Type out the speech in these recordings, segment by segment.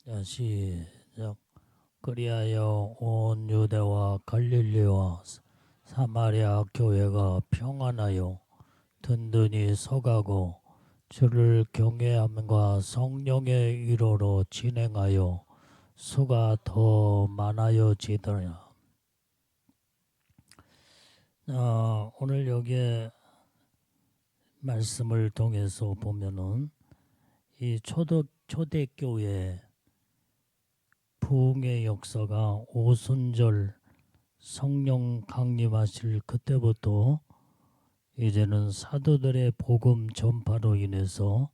자, 시작. 그리하여 온 유대와 갈릴리와 사마리아 교회가 평안하여 든든히 서가고 주를 경외함과 성령의 위로로 진행하여 수가 더 많아져지더라. 오늘 여기에 말씀을 통해서 보면은 이 초대교회 부흥의 역사가 오순절 성령 강림하실 그때부터 이제는 사도들의 복음 전파로 인해서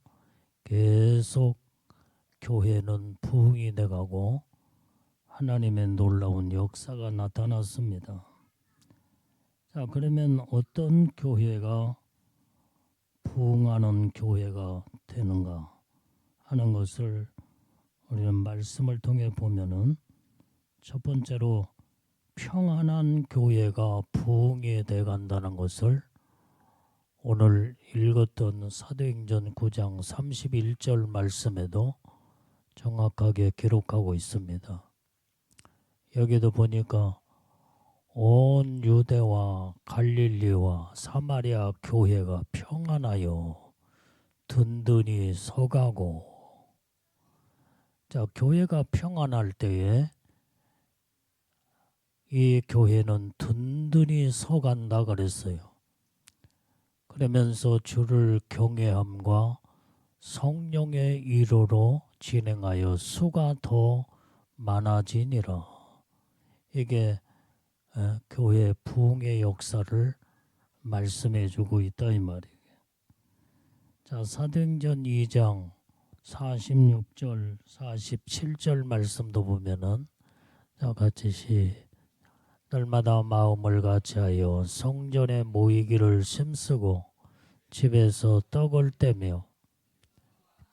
계속 교회는 부흥이 돼가고 하나님의 놀라운 역사가 나타났습니다. 자, 그러면 어떤 교회가 부흥하는 교회가 되는가 하는 것을 우리는 말씀을 통해 보면은 첫 번째로 평안한 교회가 부흥이 돼 간다는 것을 오늘 읽었던 사도행전 9장 31절 말씀에도 정확하게 기록하고 있습니다. 여기도 보니까 온 유대와 갈릴리와 사마리아 교회가 평안하여 든든히 서가고, 자, 교회가 평안할 때에 이 교회는 든든히 서간다 그랬어요. 그러면서 주를 경외함과 성령의 위로로 진행하여 수가 더 많아지니라. 이게 교회 부흥의 역사를 말씀해 주고 있다 이 말이에요. 자, 사도행전 2장 46절 47절 말씀도 보면은 자, 같이 날마다 마음을 같이하여 성전에 모이기를 힘쓰고 집에서 떡을 떼며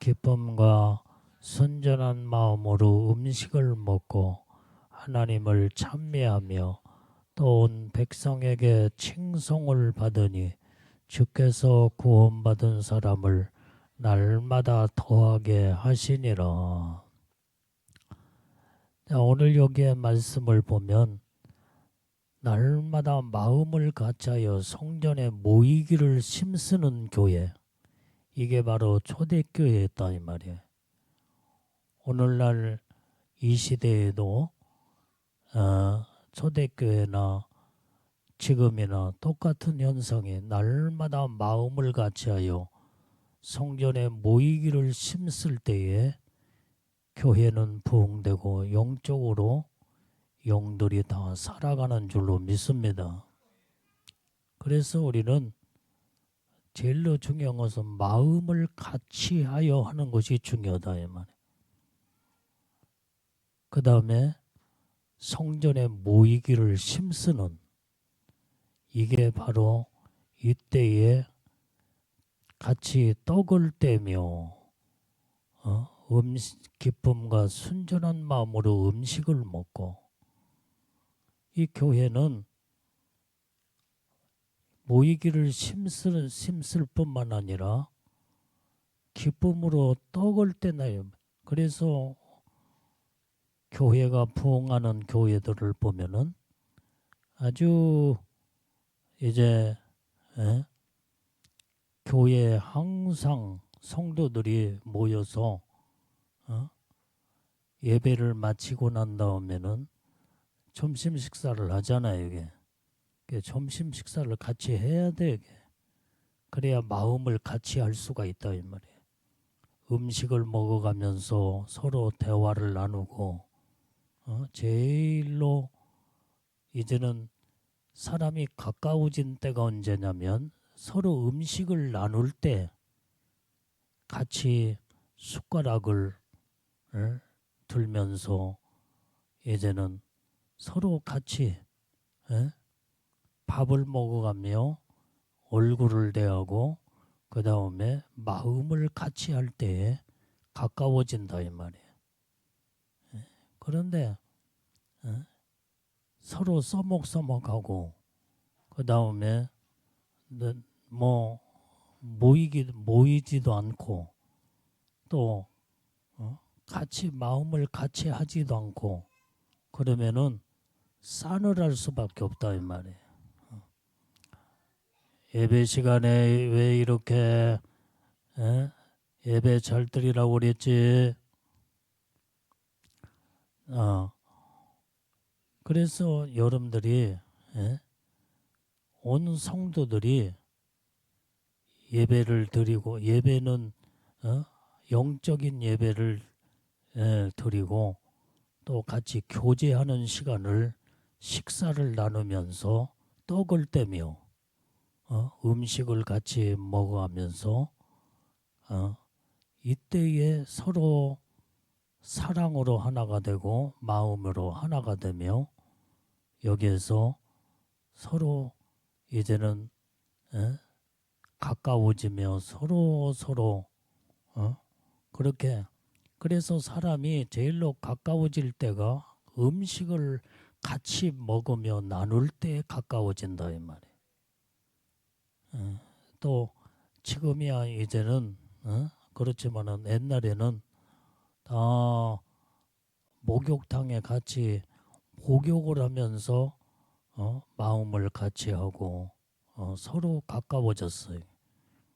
기쁨과 순전한 마음으로 음식을 먹고 하나님을 찬미하며 또 온 백성에게 칭송을 받으니 주께서 구원받은 사람을 날마다 더하게 하시니라. 자, 오늘 여기에 말씀을 보면 날마다 마음을 같이하여 성전에 모이기를 힘쓰는 교회, 이게 바로 초대교회였다 이 말이에요. 오늘날 이 시대에도 초대교회나 지금이나 똑같은 현상이 날마다 마음을 같이하여 성전에 모이기를 힘쓸 때에 교회는 부흥되고 영적으로 영들이 다 살아가는 줄로 믿습니다. 그래서 우리는 제일로 중요한 것은 마음을 같이하여 하는 것이 중요하다 이 말이에요. 그 다음에 성전에 모이기를 힘쓰는, 이게 바로 이때에 같이 떡을 떼며 기쁨과 순전한 마음으로 음식을 먹고, 이 교회는 모이기를 힘쓸 뿐만 아니라 기쁨으로 떡을 떼나요. 그래서 교회가 부흥하는 교회들을 보면은 아주 이제 교회에 항상 성도들이 모여서 예배를 마치고 난 다음에는 점심 식사를 하잖아요. 이게 점심 식사를 같이 해야 돼. 이게. 그래야 마음을 같이 할 수가 있다 이 말이에요. 음식을 먹어가면서 서로 대화를 나누고, 제일로 이제는 사람이 가까워진 때가 언제냐면 서로 음식을 나눌 때 같이 숟가락을 들면서 이제는 서로 같이 밥을 먹어가며 얼굴을 대하고 그 다음에 마음을 같이 할 때에 가까워진다 이 말이에요. 그런데 서로 써먹써먹하고 그 다음에 뭐 모이지도 않고 또 같이 마음을 같이 하지도 않고 그러면은 싸늘할 수밖에 없다 이 말이에요. 예배 시간에 왜 이렇게 예배 잘 드리라고 그랬지? 그래서 여러분들이 온 성도들이 예배를 드리고 예배는 영적인 예배를 드리고 또 같이 교제하는 시간을 식사를 나누면서 떡을 떼며 음식을 같이 먹어가면서 이때에 서로 사랑으로 하나가 되고 마음으로 하나가 되며 여기에서 서로 이제는 가까워지며 서로 그렇게 그래서 사람이 제일로 가까워질 때가 음식을 같이 먹으며 나눌 때 가까워진다 이 말이에요. 또 지금이야 이제는 그렇지만은 옛날에는 다 목욕탕에 같이 목욕을 하면서 마음을 같이 하고 서로 가까워졌어요.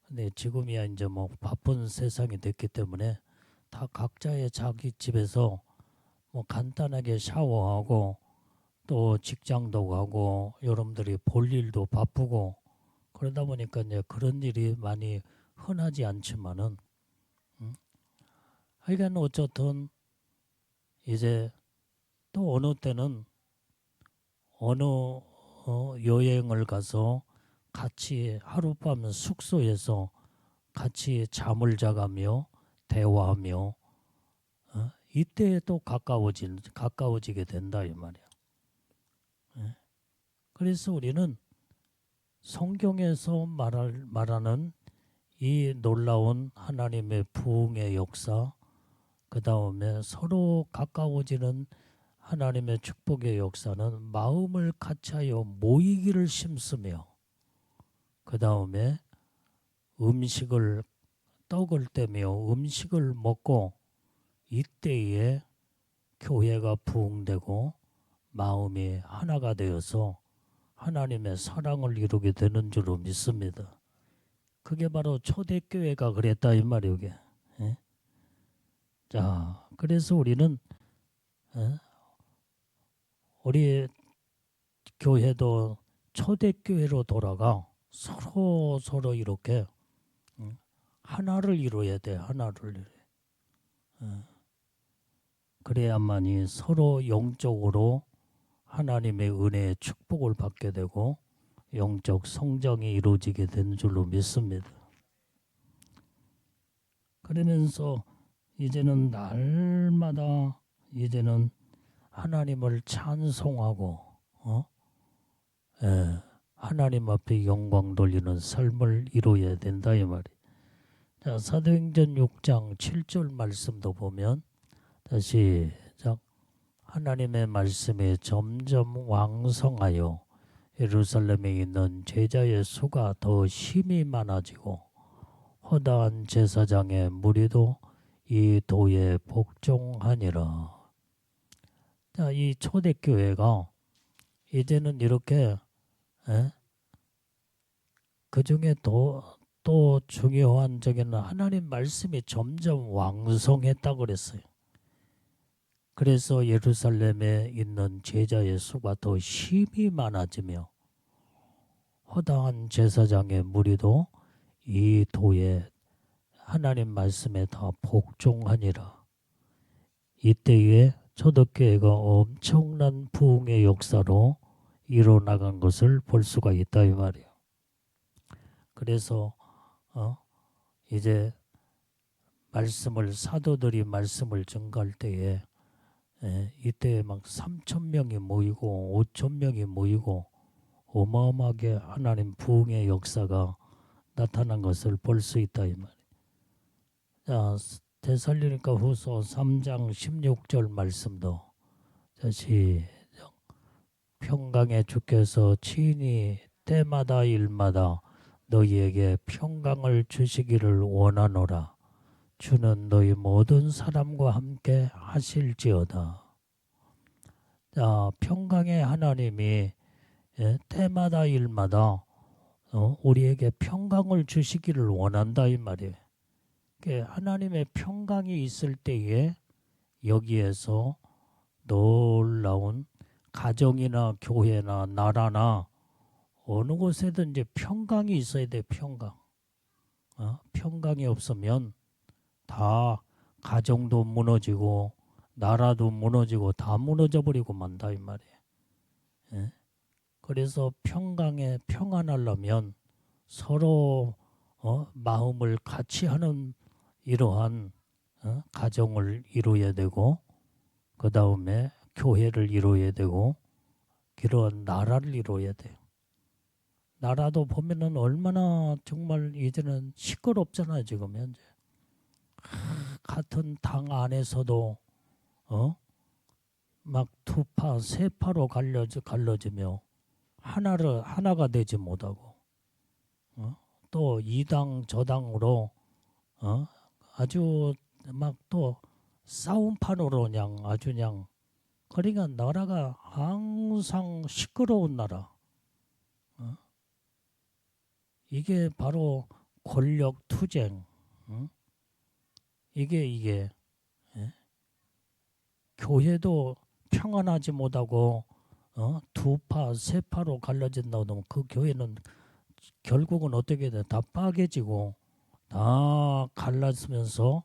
근데 지금이야 이제 뭐 바쁜 세상이 됐기 때문에 다 각자의 자기 집에서 뭐 간단하게 샤워하고 또 직장도 가고 여러분들이 볼 일도 바쁘고 그러다 보니까 이제 그런 일이 많이 흔하지 않지만은 하여간 어쨌든 이제 또 어느 때는 어느 여행을 가서 같이 하룻밤 숙소에서 같이 잠을 자가며 대화하며 이때 또 가까워지게 된다 이 말이야. 그래서 우리는 성경에서 말하는 이 놀라운 하나님의 부흥의 역사, 그 다음에 서로 가까워지는 하나님의 축복의 역사는 마음을 같이하여 모이기를 심쓰며 그 다음에 떡을 떼며 음식을 먹고 이때에 교회가 부흥되고 마음이 하나가 되어서 하나님의 사랑을 이루게 되는 줄로 믿습니다. 그게 바로 초대교회가 그랬다 이 말이에요. 이게. 자, 그래서 우리는 우리 교회도 초대교회로 돌아가 서로 이렇게 하나를 이루어야 돼. 하나를. 그래야만이 서로 영적으로 하나님의 은혜의 축복을 받게 되고 영적 성장이 이루어지게 되는 줄로 믿습니다. 그러면서 이제는 날마다 이제는 하나님을 찬송하고 하나님 앞에 영광 돌리는 삶을 이루어야 된다 이 말이. 자, 사도행전 6장 7절 말씀도 보면 다시 하나님의 말씀이 점점 왕성하여 예루살렘에 있는 제자의 수가 더 힘이 많아지고 허다한 제사장의 무리도 이 도에 복종하니라. 자, 이 초대교회가 이제는 이렇게 그 중에 또 중요한 적에는 하나님 말씀이 점점 왕성했다고 그랬어요. 그래서 예루살렘에 있는 제자의 수가 더 힘이 많아지며 허다한 제사장의 무리도 이 도에 하나님 말씀에 다 복종하니라. 이때에 초대교회가 엄청난 부흥의 역사로 이뤄나간 것을 볼 수가 있다 이 말이에요. 그래서 이제 사도들이 말씀을 전가할 때에 이때 막 3,000명이 모이고 5,000명이 모이고 어마어마하게 하나님 부흥의 역사가 나타난 것을 볼 수 있다 이 말이에요. 자, 데살로니가 후서 3장 16절 말씀도 시작. 평강의 주께서 친히 때마다 일마다 너희에게 평강을 주시기를 원하노라. 주는 너희 모든 사람과 함께 하실지어다. 자, 평강의 하나님이 때마다 일마다 우리에게 평강을 주시기를 원한다 이 말이에요. 하나님의 평강이 있을 때에 여기에서 놀라운 가정이나 교회나 나라나 어느 곳에든지 평강이 있어야 돼. 평강. 평강이 없으면 다 가정도 무너지고 나라도 무너지고 다 무너져 버리고 만다 이 말이에요. 예? 그래서 평안하려면 서로 마음을 같이 하는 이러한 가정을 이루어야 되고 그 다음에 교회를 이루어야 되고 그러한 나라를 이루어야 돼요. 나라도 보면은 얼마나 정말 이제는 시끄럽잖아요. 지금 현재 같은 당 안에서도 막 두파 세파로 갈라지며 하나가 되지 못하고 또 이 당 저 당으로 아주 막 또 싸움판으로 그냥 아주 그냥 그러니까 나라가 항상 시끄러운 나라. 이게 바로 권력 투쟁. 이게 예? 교회도 평안하지 못하고 두파 세파로 갈라진다고 하면 그 교회는 결국은 어떻게 돼? 다 빠개지고 다 갈라지면서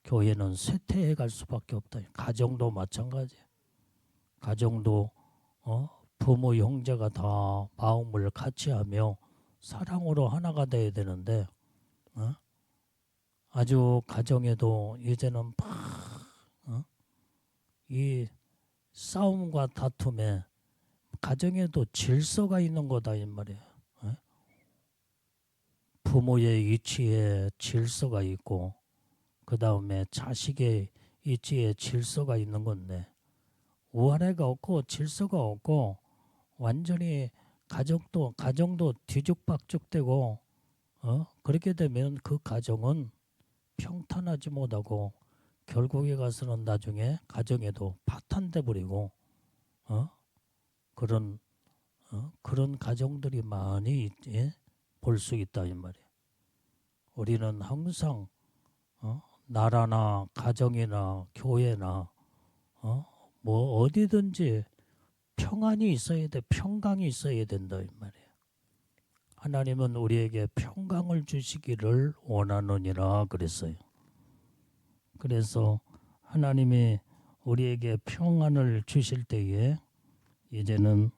교회는 쇠퇴해 갈 수밖에 없다. 가정도 마찬가지. 가정도 부모 형제가 다 마음을 같이 하며 사랑으로 하나가 돼야 되는데 아주 가정에도 이제는 이 싸움과 다툼에 가정에도 질서가 있는 거다 이 말이에요. 부모의 위치에 질서가 있고 그 다음에 자식의 위치에 질서가 있는 건데 우아래가 없고 질서가 없고 완전히 가정도 뒤죽박죽되고 그렇게 되면 그 가정은 평탄하지 못하고 결국에 가서는 나중에 가정에도 파탄돼 버리고 그런 가정들이 많이 볼 수 있다 이 말이에요. 우리는 항상 나라나 가정이나 교회나 뭐 어디든지 평안이 있어야 돼. 평강이 있어야 된다 이 말이에요. 하나님은 우리에게 평강을 주시기를 원하느니라 그랬어요. 그래서 하나님이 우리에게 평안을 주실 때에 이제는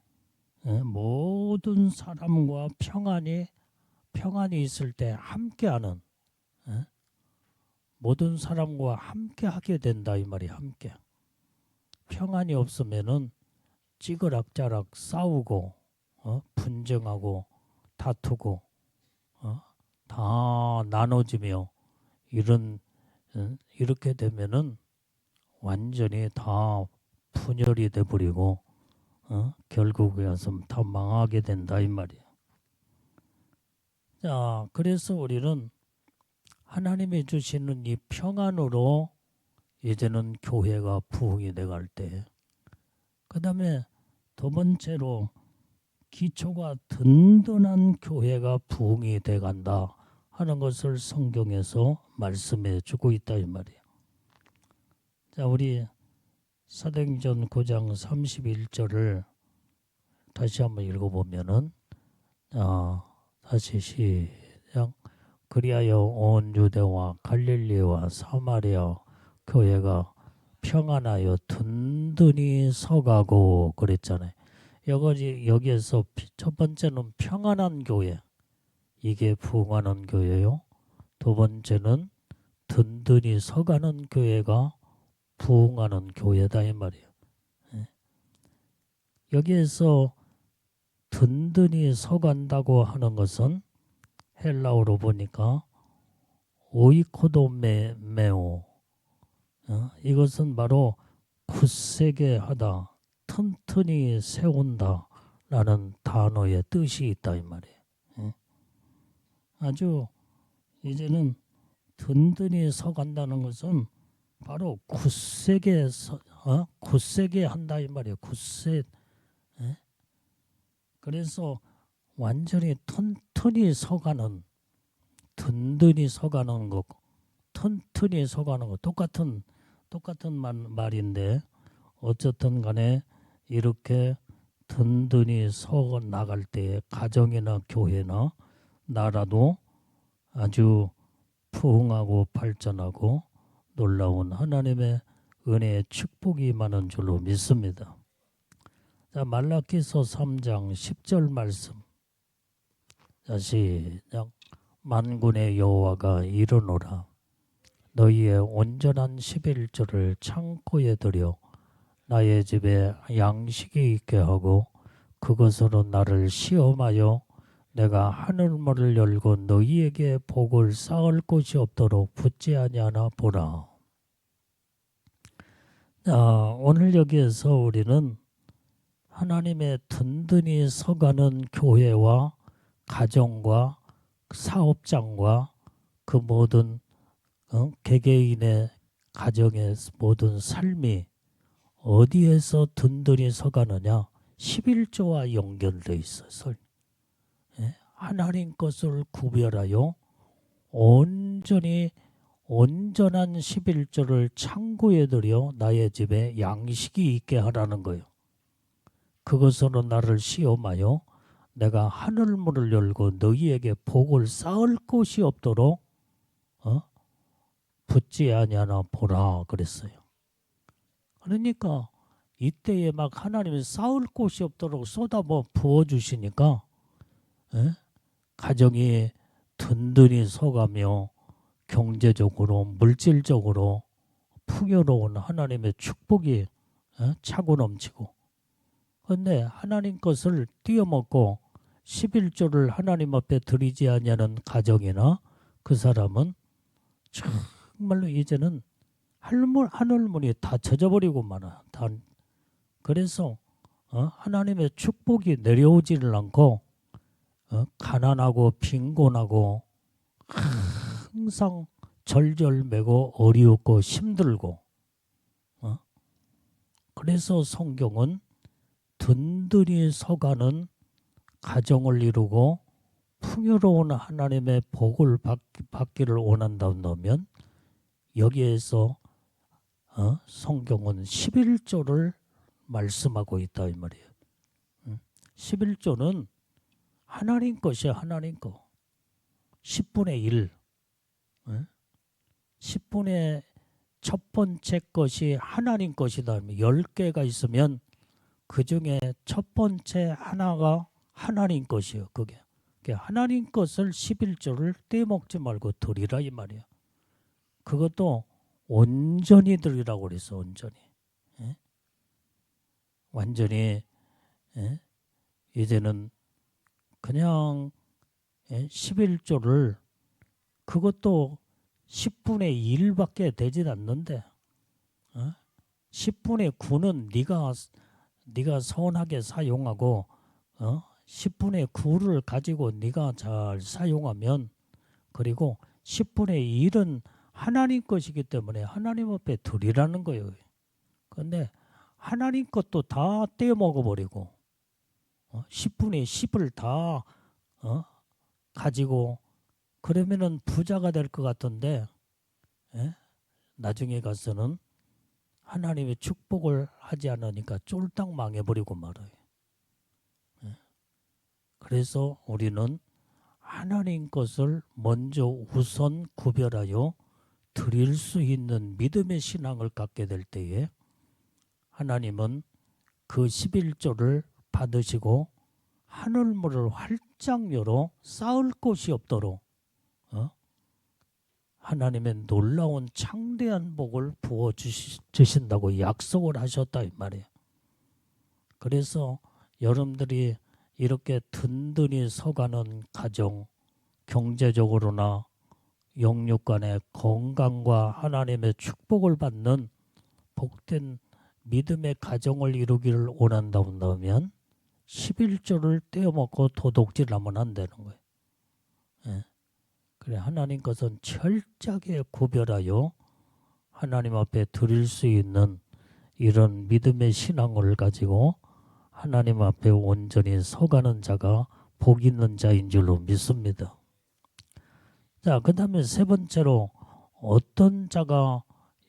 모든 사람과 평안이 있을 때 함께하는 모든 사람과 함께하게 된다 이 말이 함께. 평안이 없으면은 찌그락자락 싸우고 분쟁하고 다투고 다 나눠지며 이렇게 되면은 완전히 다 분열이 돼버리고 결국에 와서 다 망하게 된다 이 말이에요. 자, 그래서 우리는 하나님이 주시는 이 평안으로 이제는 교회가 부흥이 돼갈 때, 그 다음에 두 번째로 기초가 든든한 교회가 부흥이 돼간다 하는 것을 성경에서 말씀해 주고 있다 이 말이에요. 자, 우리 사도행전 9장 31절을 다시 한번 읽어보면은 다시 시작. 그리하여 온 유대와 갈릴리와 사마리아 교회가 평안하여 든든히 서가고 그랬잖아요. 여기에서 첫 번째는 평안한 교회, 이게 부흥하는 교회요. 두 번째는 든든히 서가는 교회가 부흥하는 교회다 이 말이에요. 여기에서 든든히 서간다고 하는 것은 헬라어로 보니까 오이코도메오, 이것은 바로 굳세게 하다, 튼튼히 세운다 라는 단어의 뜻이 있다 이 말이에요. 아주 이제는 든든히 서간다는 것은 바로 굳세게 굳세게 한다 이 말이에요. 굳세. 예? 그래서 완전히 튼튼히 서가는, 든든히 서가는 거, 튼튼히 서가는 거 똑같은 말인데 어쨌든 간에 이렇게 든든히 서 나갈 때 가정이나 교회나 나라도 아주 부흥하고 발전하고 놀라운 하나님의 은혜의 축복이 많은 줄로 믿습니다. 자, 말라기서 3장 10절 말씀. 자, 시작. 만군의 여호와가 이르노라. 너희의 온전한 11조를 창고에 들여 나의 집에 양식이 있게 하고 그것으로 나를 시험하여 내가 하늘문을 열고 너희에게 복을 쌓을 곳이 없도록 붙지 아니하나 보라. 오늘 여기에서 우리는 하나님의 든든히 서가는 교회와 가정과 사업장과 그 모든 개개인의 가정의 모든 삶이 어디에서 든든히 서가느냐? 11조와 연결되어 있어서 하나님 것을 구별하여 온전한 11조를 창고에 들여 나의 집에 양식이 있게 하라는 거예요. 그것으로 나를 시험하여 내가 하늘문을 열고 너희에게 복을 쌓을 곳이 없도록 붙지 아니하나 보라 그랬어요. 그러니까 이때에 막 하나님이 쌓을 곳이 없도록 쏟아 부어주시니까 가정이 든든히 서가며 경제적으로 물질적으로 풍요로운 하나님의 축복이 차고 넘치고, 그런데 하나님 것을 띄어먹고 11조를 하나님 앞에 드리지 아니하는 가정이나 그 사람은 정말로 이제는 하늘문이 다 젖어버리고 말아. 그래서 하나님의 축복이 내려오지를 않고 가난하고 빈곤하고 항상 절절매고 어리웃고 힘들고, 그래서 성경은 든든히 서가는 가정을 이루고 풍요로운 하나님의 복을 받기를 원한다면 여기에서 성경은 11조를 말씀하고 있다 이 말이에요. 11조는 하나님 것이야. 하나님 거. 10분의 1. 10분의 첫 번째 것이 하나님 것이다. 10개가 있으면 그 중에 첫 번째 하나가 하나님 것이에요. 그게 하나님 것을 11조를 떼먹지 말고 드리라 이 말이야. 그것도 온전히 드리라고 그랬어. 온전히. 완전히 이제는 그냥 11조를 그것도 10분의 1밖에 되진 않는데 10분의 9는 네가 선하게 사용하고 10분의 9를 가지고 네가 잘 사용하면, 그리고 10분의 1은 하나님 것이기 때문에 하나님 앞에 드리라는 거예요. 그런데 하나님 것도 다 떼먹어버리고 10분의 10을 다 가지고 그러면은 부자가 될 것 같은데 나중에 가서는 하나님의 축복을 하지 않으니까 쫄딱 망해버리고 말아요. 그래서 우리는 하나님 것을 먼저 우선 구별하여 드릴 수 있는 믿음의 신앙을 갖게 될 때에 하나님은 그 11조를 받으시고 하늘문을 활짝 열어 쌓을 곳이 없도록 하나님의 놀라운 창대한 복을 부어주신다고 약속을 하셨다 이 말이에요. 그래서 여러분들이 이렇게 든든히 서가는 가정, 경제적으로나 영육간의 건강과 하나님의 축복을 받는 복된 믿음의 가정을 이루기를 원한다면 11조를 떼어먹고 도둑질하면 안 되는 거예요. 그래 하나님 것은 철저하게 구별하여 하나님 앞에 드릴 수 있는 이런 믿음의 신앙을 가지고 하나님 앞에 온전히 서가는 자가 복 있는 자인 줄로 믿습니다. 자, 그 다음에 세 번째로 어떤 자가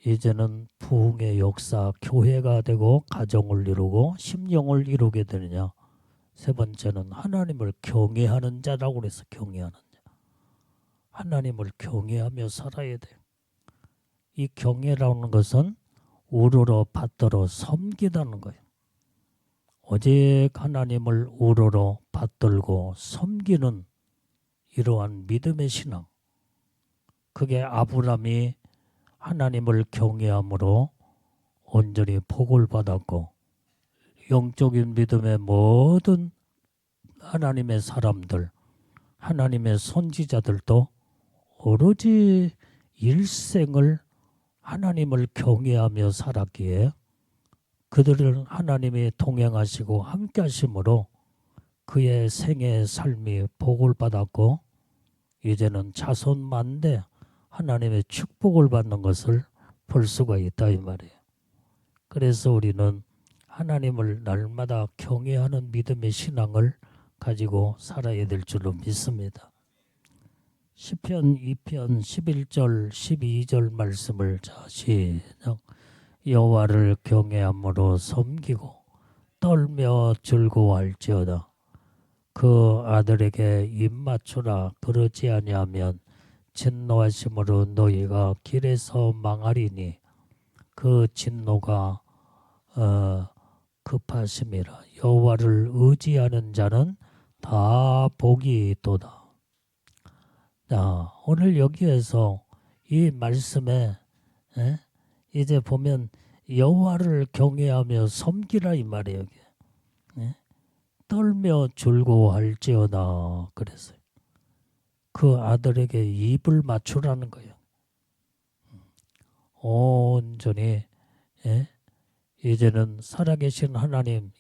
이제는 부흥의 역사, 교회가 되고 가정을 이루고 심령을 이루게 되느냐. 세 번째는 하나님을 경외하는 자라고 그래서 경외하는 자. 하나님을 경외하며 살아야 돼. 이 경외라는 것은 우러러 받들어 섬기다는 거예요. 오직 하나님을 우러러 받들고 섬기는 이러한 믿음의 신앙. 그게 아브라함이 하나님을 경외함으로 온전히 복을 받았고 영적인 믿음의 모든 하나님의 사람들, 하나님의 선지자들도 오로지 일생을 하나님을 경외하며 살았기에 그들을 하나님이 동행하시고 함께 하심으로 그의 생애의 삶이 복을 받았고 이제는 자손 만대 하나님의 축복을 받는 것을 볼 수가 있다 이 말이에요. 그래서 우리는 하나님을 날마다 경외하는 믿음의 신앙을 가지고 살아야 될 줄로 믿습니다. 시편 2편 11절 12절 말씀을 자 시작. 여호와를 경외함으로 섬기고 떨며 즐거워할지어다. 그 아들에게 입 맞추라. 그러지 아니하면 진노하심으로 너희가 길에서 망하리니 그 진노가 급하심이라. 여호와를 의지하는 자는 다 복이 있도다. 자, 오늘 여기에서 이 말씀에 이제 보면 여호와를 경외하며 섬기라 이 말이에요. 여기. 떨며 즐거워할지어다 그랬어요. 그 아들에게 입을 맞추라는 거예요. 온전히 이제는 살아계신 하나님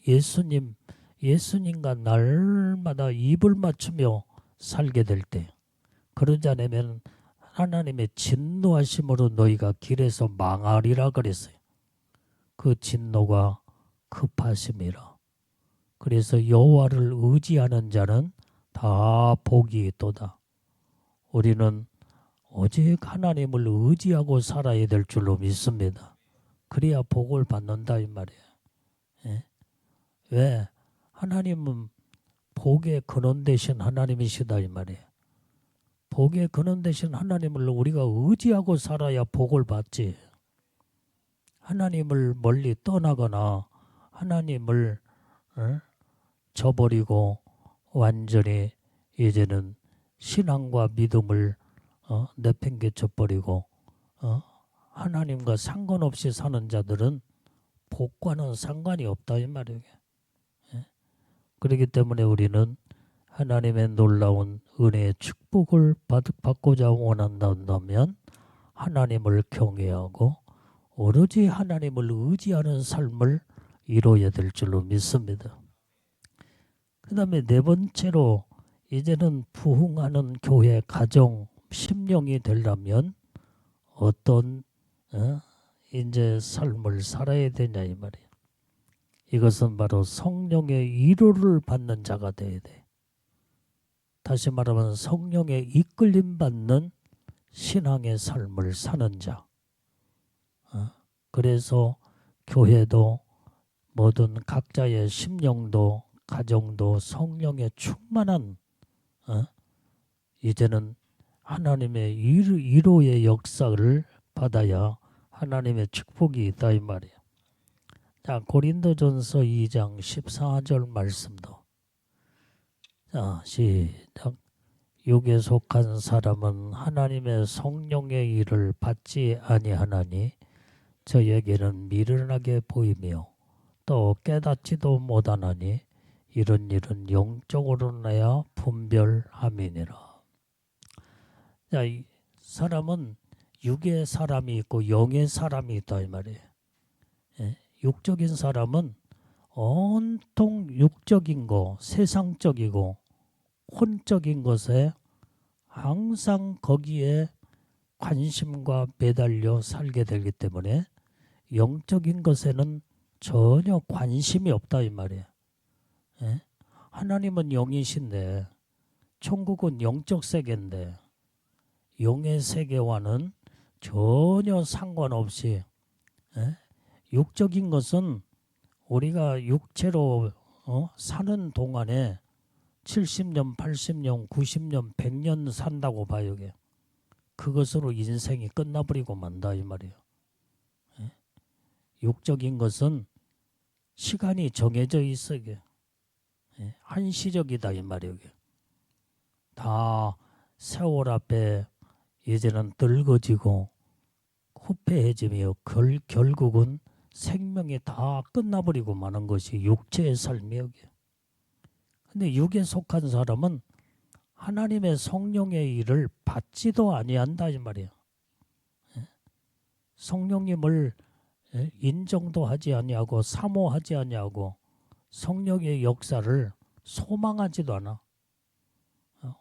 예수님과 날마다 입을 맞추며 살게 될 때 그러지 않으면 하나님의 진노하심으로 너희가 길에서 망하리라 그랬어요. 그 진노가 급하심이라. 그래서 여호와를 의지하는 자는 다 복이 있도다. 우리는 오직 하나님을 의지하고 살아야 될 줄로 믿습니다. 그래야 복을 받는다 이 말이에요. 왜? 하나님은 복의 근원 되신 하나님이시다 이 말이에요. 복의 근원 되신 하나님을 우리가 의지하고 살아야 복을 받지. 하나님을 멀리 떠나거나 하나님을 저버리고 완전히 이제는 신앙과 믿음을 내팽개쳐 버리고 하나님과 상관없이 사는 자들은 복과는 상관이 없다 이 말이에요. 그렇기 때문에 우리는 하나님의 놀라운 은혜의 축복을 받고자 원한다면 하나님을 경외하고 오로지 하나님을 의지하는 삶을 이루어야 될 줄로 믿습니다. 그 다음에 네 번째로 이제는 부흥하는 교회 가정 심령이 되려면 어떤 이제 삶을 살아야 되냐 이 말이에요. 이것은 바로 성령의 위로를 받는 자가 되어야 돼. 다시 말하면 성령의 이끌림 받는 신앙의 삶을 사는 자. 그래서 교회도 모든 각자의 심령도 가정도 성령의 충만한 이제는 하나님의 위로의 역사를 받아야 하나님의 축복이 있다 이 말이에요. 자, 고린도전서 2장 14절 말씀도 자, 시작. 육에 속한 사람은 하나님의 성령의 일을 받지 아니하나니 저에게는 미련하게 보이며 또 깨닫지도 못하나니 이런 일은 영적으로 나야 분별함이니라. 자, 이 사람은 육의 사람이 있고 영의 사람이 있다 이 말이에요. 육적인 사람은 온통 육적인 거, 세상적이고 혼적인 것에 항상 거기에 관심과 매달려 살게 되기 때문에 영적인 것에는 전혀 관심이 없다 이 말이에요. 예? 하나님은 영이신데 천국은 영적 세계인데 영의 세계와는 전혀 상관없이 예? 육적인 것은 우리가 육체로 사는 동안에 70년, 80년, 90년, 100년 산다고 봐요. 이게. 그것으로 인생이 끝나버리고 만다 이 말이에요. 예? 육적인 것은 시간이 정해져 있어 이게. 예? 한시적이다 이 말이에요. 이게. 다 세월 앞에 이제는 늙어지고 후패해지며 결국은 생명이 다 끝나버리고 마는 것이 육체의 삶이에요. 근데 육에 속한 사람은 하나님의 성령의 일을 받지도 아니한다 이 말이에요. 성령님을 인정도 하지 아니하고 사모하지 아니하고 성령의 역사를 소망하지도 않아.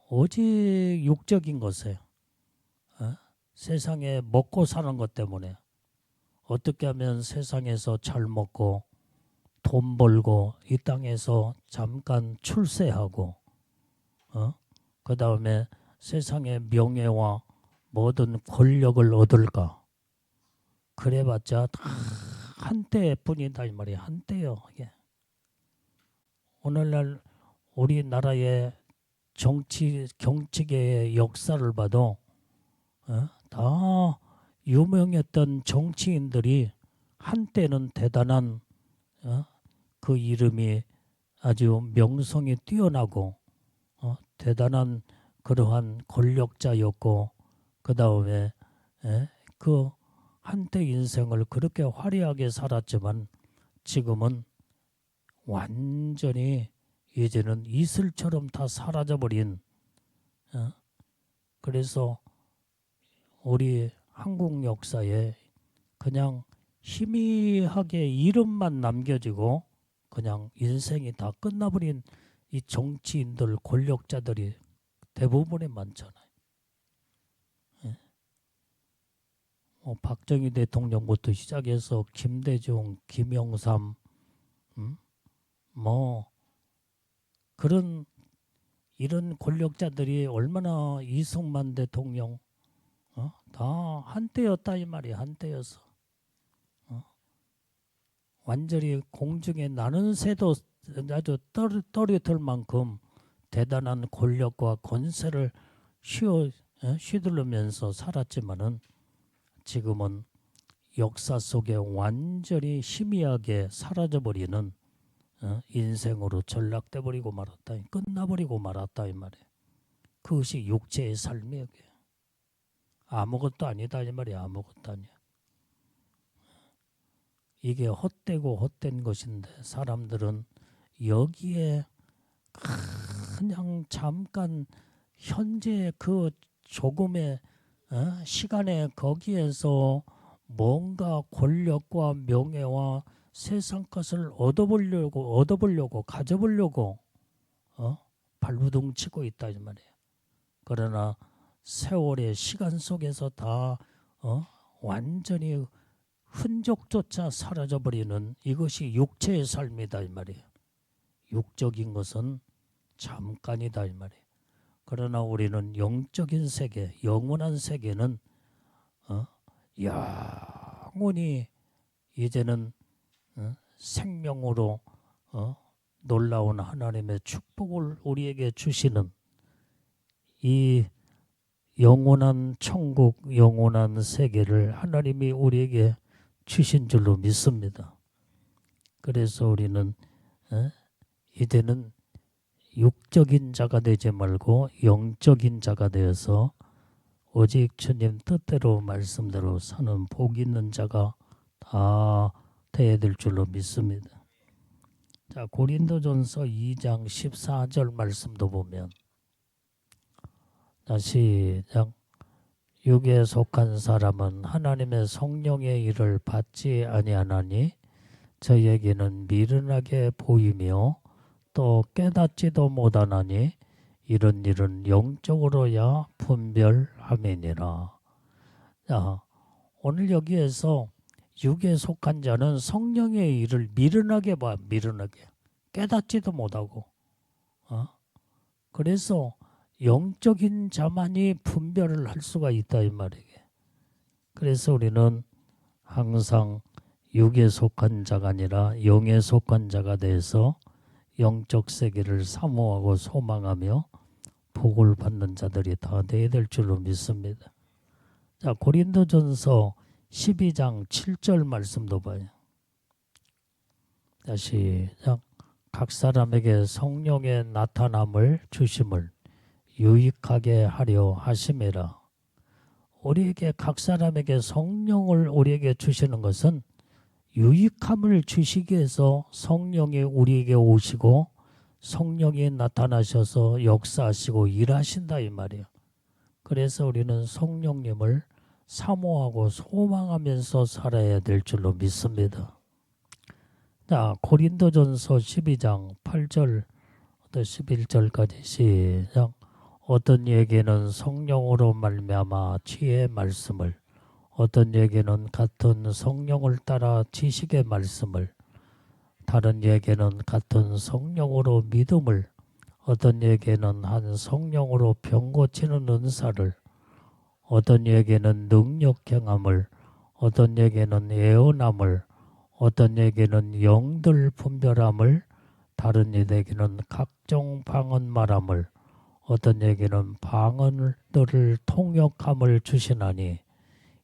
오직 육적인 것에 세상에 먹고 사는 것 때문에 어떻게 하면 세상에서 잘 먹고 돈 벌고 이 땅에서 잠깐 출세하고 그 다음에 세상의 명예와 모든 권력을 얻을까. 그래봤자 다 한때뿐이다 이 말이야. 한때요. 예. 오늘날 우리나라의 경치계의 역사를 봐도 다 유명했던 정치인들이 한때는 대단한 그 이름이 아주 명성이 뛰어나고 대단한 그러한 권력자였고 그 다음에 그 한때 인생을 그렇게 화려하게 살았지만 지금은 완전히 이제는 이슬처럼 다 사라져버린 그래서 우리 한국 역사에 그냥 희미하게 이름만 남겨지고 그냥 인생이 다 끝나버린 이 정치인들 권력자들이 대부분이 많잖아요. 예. 박정희 대통령부터 시작해서 김대중, 김영삼 그런 이런 권력자들이 얼마나 이승만 대통령 다 한때였다 이 말이야. 한때여서 완전히 공중에 나는 새도 아주 떨어뜨릴 만큼 대단한 권력과 권세를 휘두르면서 살았지만은 지금은 역사 속에 완전히 희미하게 사라져버리는 인생으로 전락돼 버리고 말았다. 끝나버리고 말았다 이 말이에요. 그것이 육체의 삶이에요. 아무것도 아니다 이 말이야. 아무것도 아니야. 이게 헛되고 헛된 것인데 사람들은 여기에 그냥 잠깐 현재 그 조금의 시간에 거기에서 뭔가 권력과 명예와 세상 것을 얻어보려고 가져보려고 발부둥치고 있다 이 말이에요. 그러나 세월의 시간 속에서 다 완전히 흔적조차 사라져버리는 이것이 육체의 삶이다 이 말이에요. 육적인 것은 잠깐이다 이 말이에요. 그러나 우리는 영적인 세계, 영원한 세계는 영원히 이제는 생명으로 놀라운 하나님의 축복을 우리에게 주시는 이 영원한 천국, 영원한 세계를 하나님이 우리에게 주신 줄로 믿습니다. 그래서 우리는 이제는 육적인 자가 되지 말고 영적인 자가 되어서 오직 주님 뜻대로 말씀대로 사는 복 있는 자가 다 되어야 될 줄로 믿습니다. 자, 고린도전서 2장 14절 말씀도 보면 시작. 육에 속한 사람은 하나님의 성령의 일을 받지 아니하나니 저에게는 미련하게 보이며 또 깨닫지도 못하나니 이런 일은 영적으로야 분별함이니라. 자, 오늘 여기에서 육에 속한 자는 성령의 일을 미련하게 봐, 미련하게. 깨닫지도 못하고. 그래서 영적인 자만이 분별을 할 수가 있다 이 말이게. 그래서 우리는 항상 육에 속한 자가 아니라 영에 속한 자가 돼서 영적 세계를 사모하고 소망하며 복을 받는 자들이 다 되어야 될 줄로 믿습니다. 자, 고린도전서 12장 7절 말씀도 봐요. 자, 시작. 각 사람에게 성령의 나타남을 주심을 유익하게 하려 하심이라. 우리에게 각 사람에게 성령을 우리에게 주시는 것은 유익함을 주시기 위해서 성령이 우리에게 오시고 성령이 나타나셔서 역사하시고 일하신다 이 말이에요. 그래서 우리는 성령님을 사모하고 소망하면서 살아야 될 줄로 믿습니다. 자, 고린도전서 12장 8절부터 11절까지 시작. 어떤 이에게는 성령으로 말미암아 지혜의 말씀을, 어떤 이에게는 같은 성령을 따라 지식의 말씀을, 다른 이에게는 같은 성령으로 믿음을, 어떤 이에게는 한 성령으로 병 고치는 은사를, 어떤 이에게는 능력 행함을, 어떤 이에게는 예언함을, 어떤 이에게는 영들 분별함을, 다른 이에게는 각종 방언 말함을, 어떤 이에게는 방언들을 통역함을 주시나니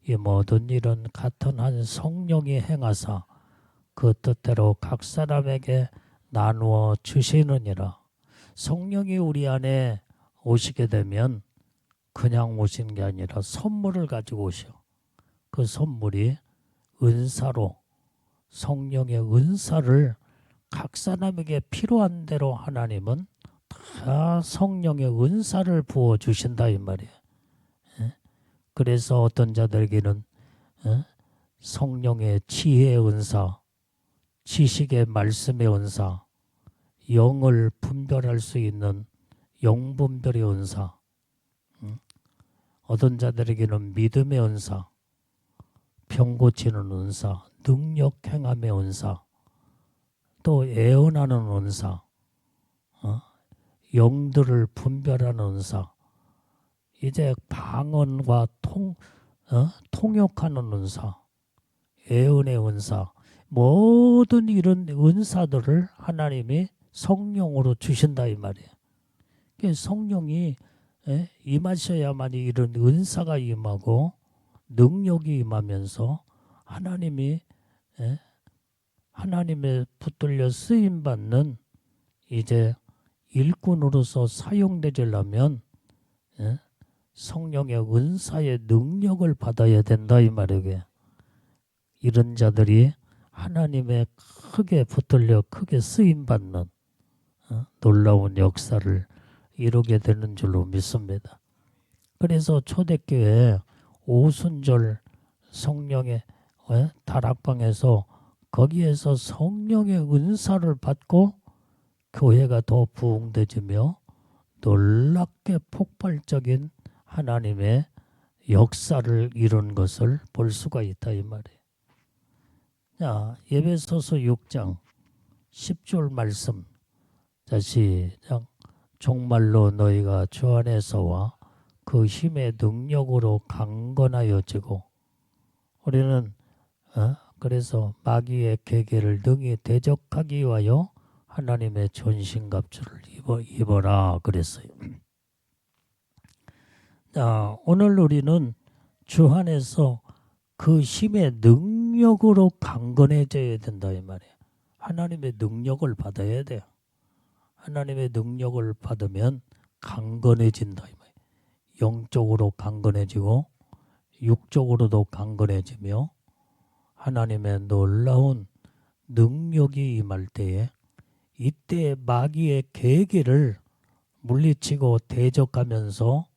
이 모든 일은 같은 한 성령이 행하사 그 뜻대로 각 사람에게 나누어 주시느니라. 성령이 우리 안에 오시게 되면 그냥 오신 게 아니라 선물을 가지고 오셔. 그 선물이 은사로, 성령의 은사를 각 사람에게 필요한 대로 하나님은 다 성령의 은사를 부어주신다 이 말이에요. 그래서 어떤 자들에게는 성령의 지혜의 은사, 지식의 말씀의 은사, 영을 분별할 수 있는 영분별의 은사, 어떤 자들에게는 믿음의 은사, 병 고치는 은사, 능력 행함의 은사, 또 예언하는 은사, 영들을 분별하는 은사, 이제 방언과 통역하는 은사, 예언의 은사, 모든 이런 은사들을 하나님이 성령으로 주신다 이 말이에요. 성령이 임하셔야만이 이런 은사가 임하고 능력이 임하면서 하나님이 하나님의 붙들려 쓰임받는 이제 일꾼으로서 사용되려면 성령의 은사의 능력을 받아야 된다 이 말이에요. 이런 자들이 하나님의 크게 붙들려 크게 쓰임받는 놀라운 역사를 이루게 되는 줄로 믿습니다. 그래서 초대교회 오순절 성령의 다락방에서 거기에서 성령의 은사를 받고 교회가 더 부흥되지며 놀랍게 폭발적인 하나님의 역사를 이룬 것을 볼 수가 있다 이 말이에요. 자, 에베소서 6장 10절 말씀. 자, 시작. 정말로 너희가 주 안에서와 그 힘의 능력으로 강건하여지고. 우리는 그래서 마귀의 계계를 능히 대적하기 위하여 하나님의 전신갑주를 입어라 그랬어요. 자, 오늘 우리는 주 안에서 그 힘의 능력으로 강건해져야 된다 이 말이에요. 하나님의 능력을 받아야 돼요. 하나님의 능력을 받으면 강건해진다 이 말이에요. 영적으로 강건해지고 육적으로도 강건해지며 하나님의 놀라운 능력이 임할 때에 이때 마귀의 계기를 물리치고 대적하면서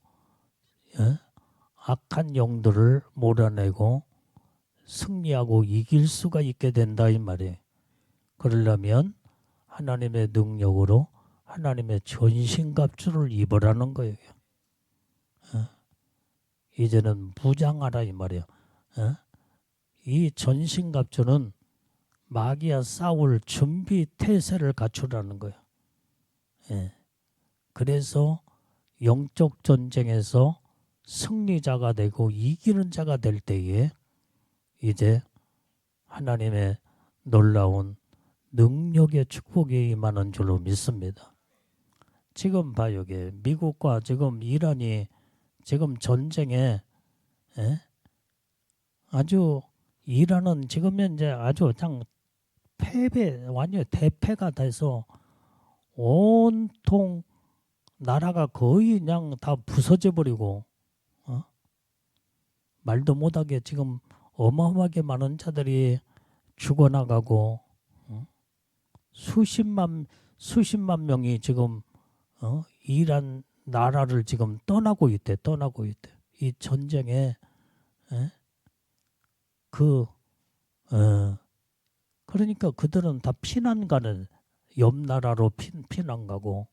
악한 영들을 몰아내고 승리하고 이길 수가 있게 된다 이 말이에요. 그러려면 하나님의 능력으로 하나님의 전신갑주를 입으라는 거예요. 이제는 무장하라 이 말이야. 이 전신갑주는 마귀와 싸울 준비 태세를 갖추라는 거예요. 그래서 영적 전쟁에서 승리자가 되고 이기는 자가 될 때에 이제 하나님의 놀라운 능력의 축복이 임하는 줄로 믿습니다. 지금 봐요. 여기 미국과 지금 이란이 지금 전쟁에 아주 이란은 지금 현재 아주 그냥 완전히 대패가 돼서 온통 나라가 거의 그냥 다 부서져 버리고 말도 못하게 지금 어마어마하게 많은 자들이 죽어나가고 수십만 명이 지금 이란 나라를 지금 떠나고 있대. 이 전쟁에 그러니까 그들은 다 피난 가는 옆 나라로 피난 가고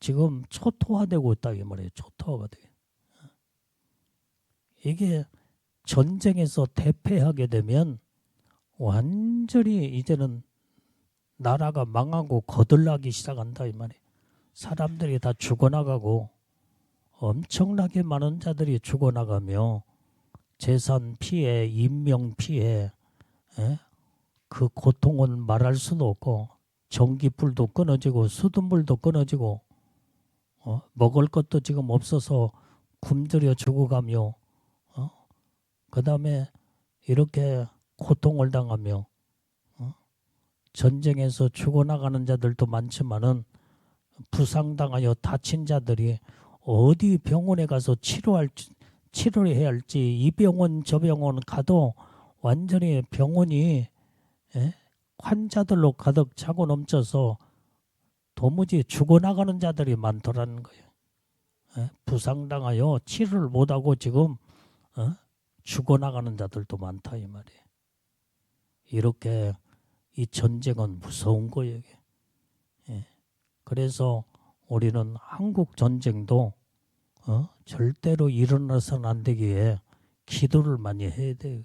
지금 초토화되고 있다 이 말이에요. 초토화가 돼. 이게 전쟁에서 대패하게 되면 완전히 이제는 나라가 망하고 거들나기 시작한다 이 말이에요. 사람들이 다 죽어나가고 엄청나게 많은 자들이 죽어나가며 재산 피해, 인명 피해, 그 고통은 말할 수도 없고 전기불도 끊어지고 수돗물도 끊어지고 먹을 것도 지금 없어서 굶주려 죽어가며 그 다음에 이렇게 고통을 당하며 전쟁에서 죽어나가는 자들도 많지만은 부상당하여 다친 자들이 어디 병원에 가서 치료해야 할지 이 병원 저 병원 가도 완전히 병원이 환자들로 가득 차고 넘쳐서 도무지 죽어나가는 자들이 많더라는 거예요. 부상당하여 치료를 못하고 지금 죽어나가는 자들도 많다 이 말이에요. 이렇게 이 전쟁은 무서운 거예요. 그래서 우리는 한국 전쟁도 절대로 일어나서는 안 되기에 기도를 많이 해야 돼요.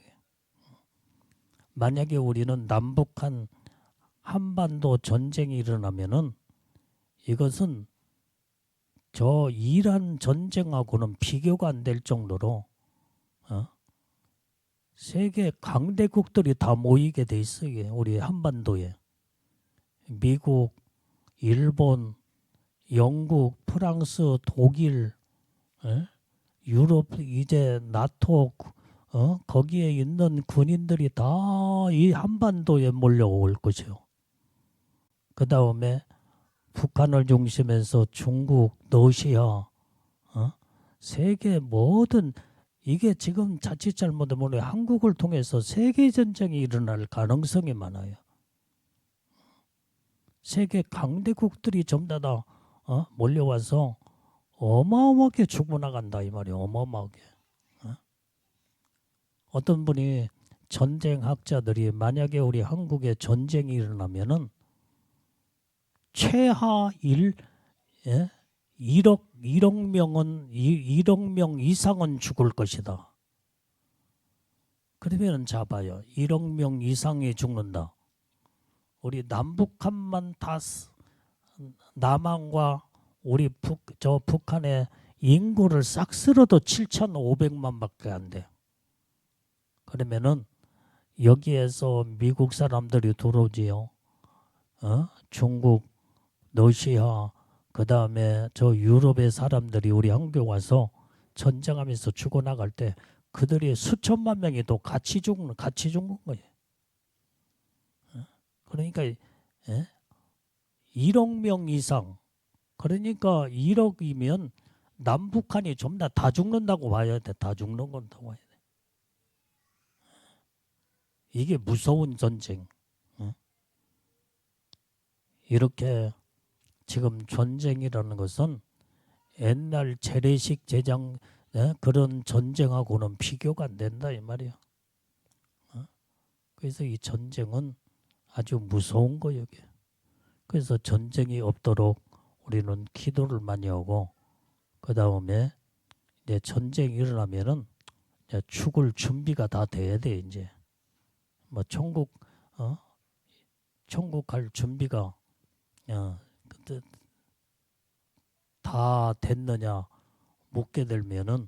만약에 우리는 남북한 한반도 전쟁이 일어나면은 이것은 저 이란 전쟁하고는 비교가 안 될 정도로 세계 강대국들이 다 모이게 돼 있어요. 우리 한반도에. 미국, 일본, 영국, 프랑스, 독일, 유럽, 이제 나토, 거기에 있는 군인들이 다 이 한반도에 몰려올 것이요. 그 다음에 북한을 중심해서 중국, 러시아, 세계 모든 이게 지금 자칫 잘못하면 한국을 통해서 세계 전쟁이 일어날 가능성이 많아요. 세계 강대국들이 전부 다 몰려와서 어마어마하게 죽어나간다 이 말이에요. 어마어마하게. 어떤 분이 전쟁학자들이 만약에 우리 한국에 전쟁이 일어나면은 최하 1억 명 이상은 죽을 것이다. 그러면 잡아요. 1억 명 이상이 죽는다. 우리 남북한만 다 남한과 우리 북한의 인구를 싹 쓸어도 7,500만밖에 안 돼. 그러면은 여기에서 미국 사람들이 들어오지요. 중국, 러시아, 그 다음에 저 유럽의 사람들이 우리 한국에 와서 전쟁하면서 죽어나갈 때 그들이 수천만 명이 또 같이 죽는 거예요. 그러니까 1억 명 이상, 그러니까 1억이면 남북한이 전부 다 죽는다고 봐야 돼. 다 죽는 건 다 봐야 돼. 이게 무서운 전쟁. 이렇게 지금 전쟁이라는 것은 옛날 재래식 제장 그런 전쟁하고는 비교가 안 된다 이 말이야. 그래서 이 전쟁은 아주 무서운 거예요. 그래서 전쟁이 없도록 우리는 기도를 많이 하고, 그 다음에 이제 전쟁이 일어나면은 이제 죽을 준비가 다 돼야 돼. 이제 뭐 천국 갈 준비가 그때 다 됐느냐 묻게 되면은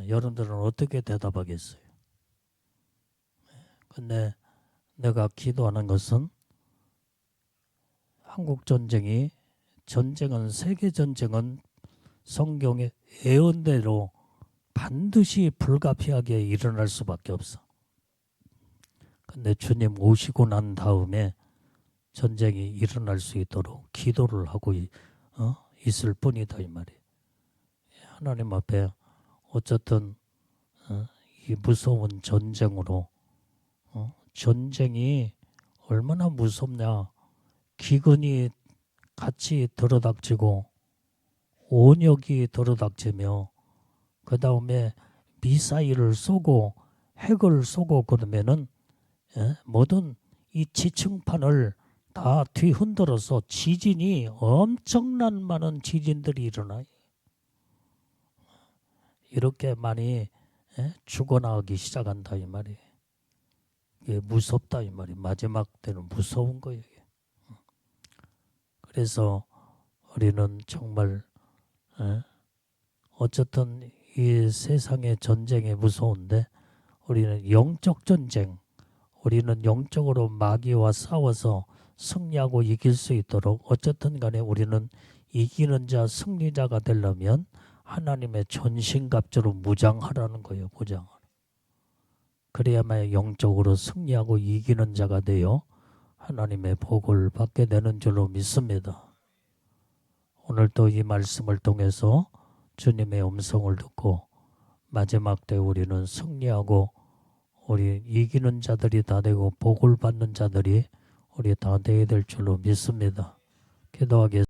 여러분들은 어떻게 대답하겠어요? 근데 내가 기도하는 것은 한국 전쟁은 세계 전쟁은 성경의 예언대로 반드시 불가피하게 일어날 수밖에 없어. 근데 주님 오시고 난 다음에 전쟁이 일어날 수 있도록 기도를 하고 있을 뿐이다 이 말이에요. 하나님 앞에 어쨌든 이 무서운 전쟁으로 전쟁이 얼마나 무섭냐. 기근이 같이 들어닥치고 온역이 들어닥치며 그 다음에 미사일을 쏘고 핵을 쏘고 그러면은 모든 이 지층판을 다 뒤흔들어서 지진이 엄청난 많은 지진들이 일어나요. 이렇게 많이 죽어나가기 시작한다 이 말이에요. 이게 무섭다 이 말이에요. 마지막 때는 무서운 거예요. 그래서 우리는 정말 어쨌든 이 세상의 전쟁이 무서운데 우리는 영적 전쟁, 우리는 영적으로 마귀와 싸워서 승리하고 이길 수 있도록 어쨌든 간에 우리는 이기는 자, 승리자가 되려면 하나님의 전신갑주로 무장하라는 거예요. 무장. 그래야만 영적으로 승리하고 이기는 자가 되어 하나님의 복을 받게 되는 줄로 믿습니다. 오늘도 이 말씀을 통해서 주님의 음성을 듣고 마지막 때 우리는 승리하고 우리 이기는 자들이 다 되고 복을 받는 자들이 우리 다 되어야 될 줄로 믿습니다. 기도하겠습니다.